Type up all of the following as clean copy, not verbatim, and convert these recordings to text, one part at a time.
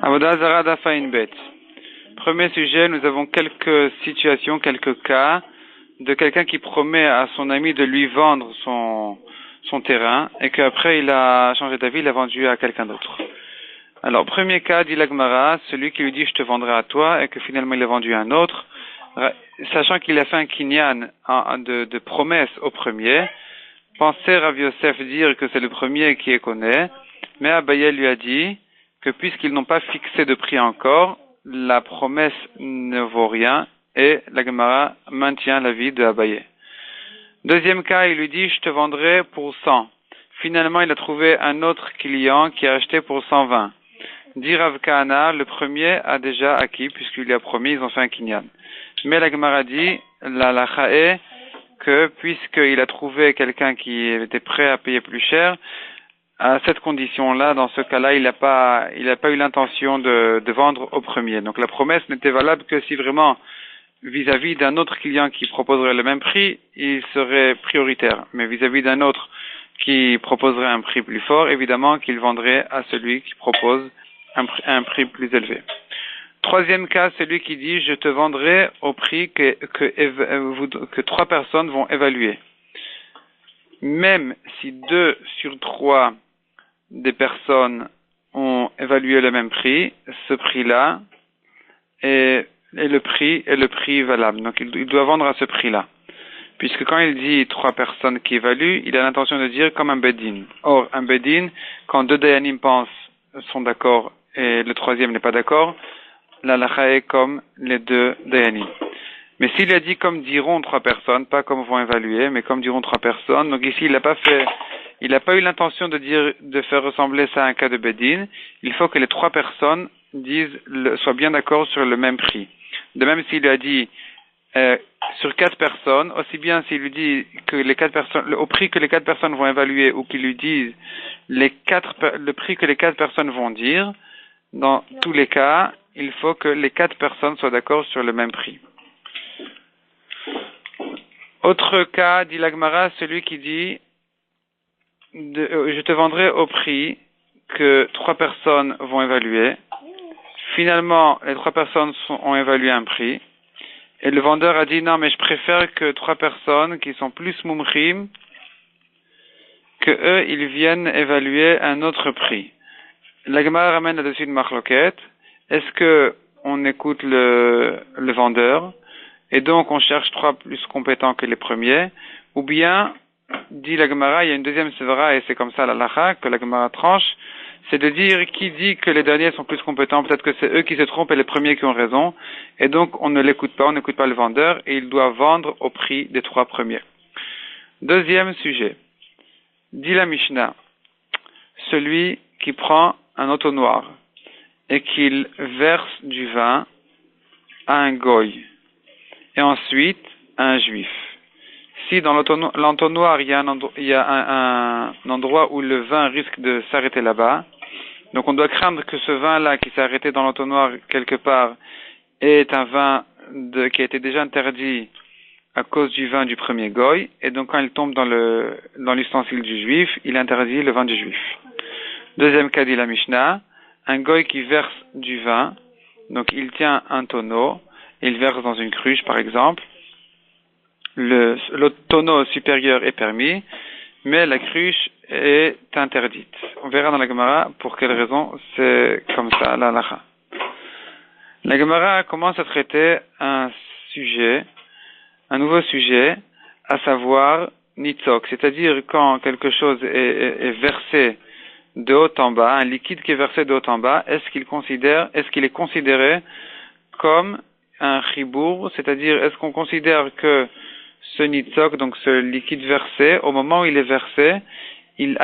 Avodah Zarah Daf Ayin Bet. Premier sujet, nous avons quelques situations, quelques cas de quelqu'un qui promet à son ami de lui vendre son terrain et qu'après il a changé d'avis, il l'a vendu à quelqu'un d'autre. Alors, premier cas, dit la Gemara, celui qui lui dit je te vendrai à toi et que finalement il l'a vendu à un autre, sachant qu'il a fait un kinyan de promesse au premier, pensait Rav Yosef dire que c'est le premier qui est connaît, mais Abaye lui a dit que puisqu'ils n'ont pas fixé de prix encore, la promesse ne vaut rien et la Gemara maintient l'avis de Abaye. Deuxième cas, il lui dit je te vendrai pour 100. Finalement, il a trouvé un autre client qui a acheté pour 120. Dit Rav Kahana, le premier a déjà acquis puisqu'il lui a promis, ils ont fait un kinyan. Mais la Gemara dit, la lacha est que puisqu'il a trouvé quelqu'un qui était prêt à payer plus cher, à cette condition-là, dans ce cas-là, il n'a pas eu l'intention de vendre au premier. Donc la promesse n'était valable que si vraiment, vis-à-vis d'un autre client qui proposerait le même prix, il serait prioritaire. Mais vis-à-vis d'un autre qui proposerait un prix plus fort, évidemment qu'il vendrait à celui qui propose un prix plus élevé. Troisième cas, celui qui dit je te vendrai au prix que 3 personnes vont évaluer. Même si 2 sur 3 des personnes ont évalué le même prix, ce prix-là est le prix valable. Donc il doit vendre à ce prix-là. Puisque quand il dit 3 personnes qui évaluent, il a l'intention de dire comme un bedin. Or, un bedin, quand 2 dayanim sont d'accord et le troisième n'est pas d'accord, la lacha est comme les 2 dayanim. Mais s'il a dit comme diront 3 personnes, pas comme vont évaluer, mais comme diront 3 personnes, donc ici il n'a pas eu l'intention de faire ressembler ça à un cas de bedin. Il faut que les 3 personnes soient bien d'accord sur le même prix. De même s'il a dit sur 4 personnes, aussi bien s'il lui dit que les 4 personnes, au prix que les 4 personnes vont évaluer, ou qu'il lui dise le prix que les 4 personnes vont dire, dans tous les cas, il faut que les 4 personnes soient d'accord sur le même prix. Autre cas, dit la Gemara, celui qui dit je te vendrai au prix que 3 personnes vont évaluer. Finalement, les 3 personnes ont évalué un prix. Et le vendeur a dit non, mais je préfère que 3 personnes qui sont plus mumchim, que eux, ils viennent évaluer un autre prix. La Gemara ramène là-dessus une marloquette. Est-ce que on écoute le vendeur et donc on cherche 3 plus compétents que les premiers, ou bien, dit la Gemara, il y a une deuxième sévara et c'est comme ça la lacha que la Gemara tranche, c'est de dire qui dit que les derniers sont plus compétents, peut-être que c'est eux qui se trompent et les premiers qui ont raison, et donc on n'écoute pas le vendeur et il doit vendre au prix des 3 premiers. Deuxième sujet, dit la Mishnah, celui qui prend un entonnoir et qu'il verse du vin à un goy et ensuite à un juif. Si dans l'entonnoir il y a un endroit où le vin risque de s'arrêter là-bas, donc on doit craindre que ce vin-là qui s'est arrêté dans l'entonnoir quelque part est un vin qui a été déjà interdit à cause du vin du premier goy, et donc quand il tombe dans l'ustensile du juif, il interdit le vin du juif. Deuxième cas dit la Mishnah, un goy qui verse du vin, donc il tient un tonneau, et il verse dans une cruche par exemple, le tonneau supérieur est permis, mais la cruche est interdite. On verra dans la Gemara pour quelle raison c'est comme ça, la halacha. La Gemara commence à traiter un nouveau sujet, à savoir nitzok, c'est-à-dire quand quelque chose est versé de haut en bas, un liquide qui est versé de haut en bas, est-ce qu'il est considéré comme un chibour, c'est-à-dire est-ce qu'on considère que ce nitzok, donc ce liquide versé, au moment où il est versé, il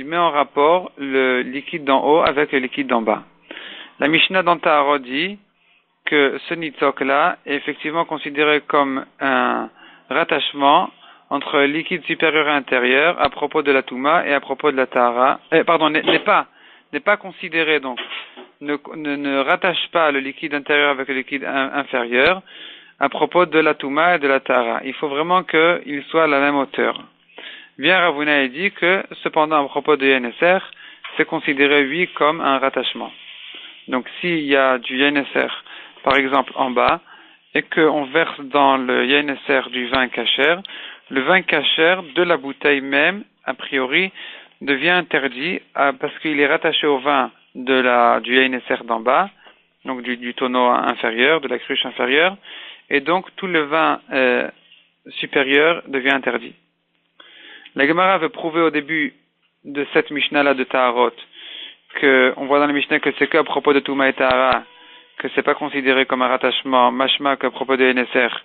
met en rapport le liquide d'en haut avec le liquide d'en bas. La Mishnah dans Taharot dit que ce nitzok-là est effectivement considéré comme un rattachement entre le liquide supérieur et inférieur à propos de la Touma et à propos de la Tahara. N'est pas considéré donc. Ne rattache pas le liquide intérieur avec le liquide inférieur à propos de la Touma et de la Tahara. Il faut vraiment qu'ils soient à la même hauteur. Bien Rav Huna dit que, cependant, à propos de Yeneser, c'est considéré, lui, comme un rattachement. Donc s'il y a du Yaineser, par exemple en bas, et qu'on verse dans le Yaineser du vin kasher, le vin kasher de la bouteille même, a priori, devient interdit parce qu'il est rattaché au vin du Yaineser d'en bas, donc du tonneau inférieur, de la cruche inférieure, et donc tout le vin supérieur devient interdit. La Gemara veut prouver au début de cette Mishnah-là de Taharot on voit dans la Mishnah que c'est qu'à propos de Touma et Tahara, que c'est pas considéré comme un rattachement, mashma qu'à propos de NSR,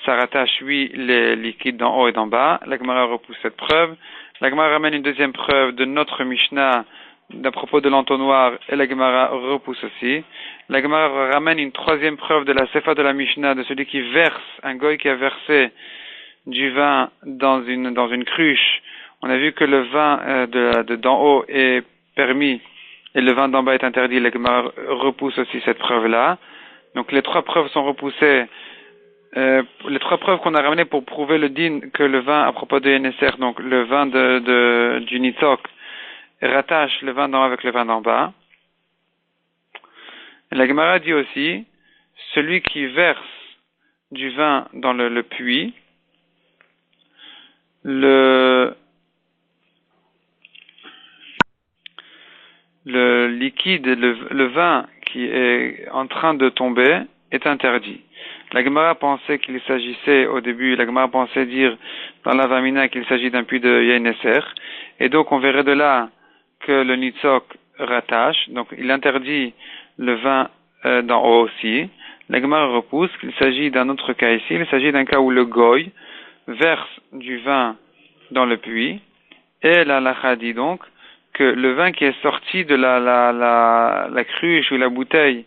ça rattache, oui, les liquides d'en haut et d'en bas. La Gemara repousse cette preuve. La Gemara ramène une deuxième preuve de notre Mishnah d'à propos de l'entonnoir et la Gemara repousse aussi. La Gemara ramène une troisième preuve de la Sefa de la Mishnah, de celui qui verse, un goy qui a versé du vin dans une cruche. On a vu que le vin d'en haut est permis et le vin d'en bas est interdit. La Gemara repousse aussi cette preuve-là. Donc les trois preuves sont repoussées. Les trois preuves qu'on a ramenées pour prouver le din que le vin à propos de NSR, donc le vin du Nitzok, rattache le vin d'en haut avec le vin d'en bas. Et la Gemara dit aussi, celui qui verse du vin dans le puits, le liquide, le vin qui est en train de tomber est interdit. La Gemara pensait qu'il s'agissait, au début, la Gemara pensait dire dans la Vamina qu'il s'agit d'un puits de Yaineser. Et donc on verrait de là que le Nitzok rattache, donc il interdit le vin d'en haut aussi. La Gemara repousse qu'il s'agit d'un autre cas ici, il s'agit d'un cas où le goy verse du vin dans le puits, et la halakha dit donc que le vin qui est sorti de la cruche ou la bouteille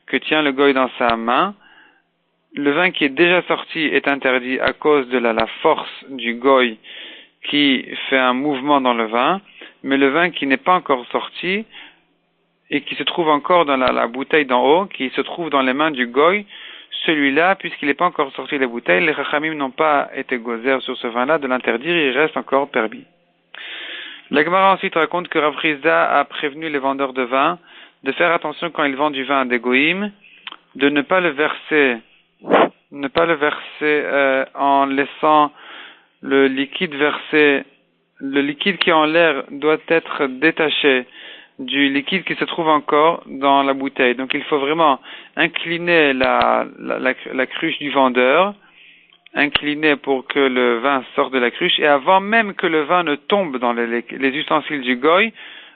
que tient le goy dans sa main, le vin qui est déjà sorti est interdit à cause de la force du goy qui fait un mouvement dans le vin, mais le vin qui n'est pas encore sorti et qui se trouve encore dans la bouteille d'en haut, qui se trouve dans les mains du goy, celui-là, puisqu'il n'est pas encore sorti de la bouteille, les Chachamim n'ont pas été gozer sur ce vin-là de l'interdire, il reste encore permis. La Gemara ensuite raconte que Rav Chizda a prévenu les vendeurs de vin de faire attention quand ils vendent du vin à des goïms, de ne pas le verser en laissant le liquide versé. Le liquide qui est en l'air doit être détaché du liquide qui se trouve encore dans la bouteille. Donc il faut vraiment incliner la cruche du vendeur, incliner pour que le vin sorte de la cruche, et avant même que le vin ne tombe dans les ustensiles du goy,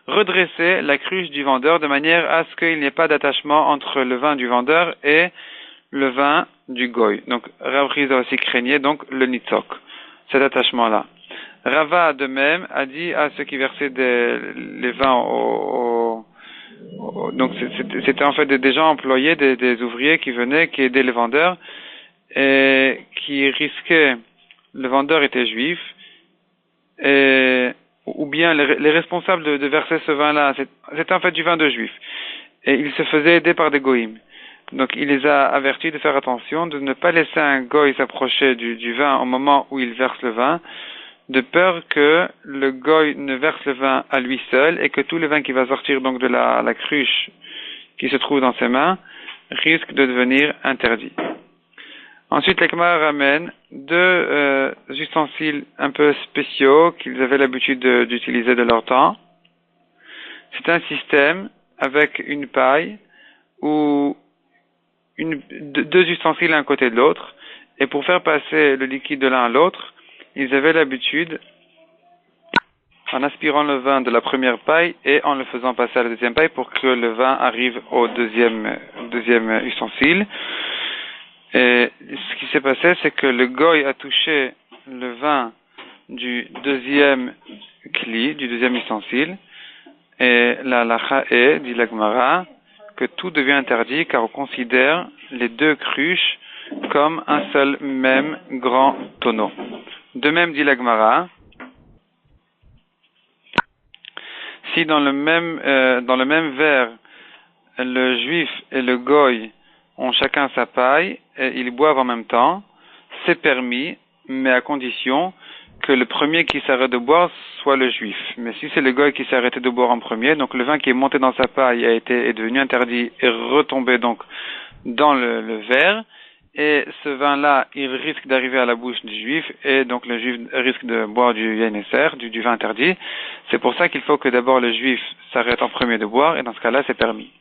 redresser la cruche du vendeur de manière à ce qu'il n'y ait pas d'attachement entre le vin du vendeur et le vin du goy. Donc Rav Chizda aussi craignait donc le nitzok, cet attachement-là. Rava de même a dit à ceux qui versaient les vins donc c'était en fait des gens employés, des ouvriers qui venaient, qui aidaient les vendeurs et qui risquaient, le vendeur était juif, ou bien les responsables de verser ce vin-là, c'était en fait du vin de juif, et ils se faisaient aider par des goïms. Donc il les a avertis de faire attention, de ne pas laisser un goy s'approcher du vin au moment où il verse le vin, de peur que le goy ne verse le vin à lui seul et que tout le vin qui va sortir donc de la cruche qui se trouve dans ses mains risque de devenir interdit. Ensuite, la Gemara ramène deux ustensiles un peu spéciaux qu'ils avaient l'habitude d'utiliser de leur temps. C'est un système avec une paille ou deux ustensiles l'un côté de l'autre, et pour faire passer le liquide de l'un à l'autre, ils avaient l'habitude, en aspirant le vin de la première paille et en le faisant passer à la deuxième paille pour que le vin arrive au deuxième ustensile. Et ce qui s'est passé, c'est que le goy a touché le vin du deuxième kli, du deuxième ustensile, et la halakha est, dit la Gemara, que tout devient interdit car on considère les deux cruches comme un seul même grand tonneau. De même, dit la Gemara, si dans le même verre, le juif et le goy ont chacun sa paille et ils boivent en même temps, c'est permis, mais à condition que le premier qui s'arrête de boire soit le juif. Mais si c'est le goy qui s'est arrêté de boire en premier, donc le vin qui est monté dans sa paille est devenu interdit et retombé donc dans le verre. Et ce vin-là, il risque d'arriver à la bouche du juif, et donc le juif risque de boire du Yenesser, du vin interdit. C'est pour ça qu'il faut que d'abord le juif s'arrête en premier de boire, et dans ce cas-là, c'est permis.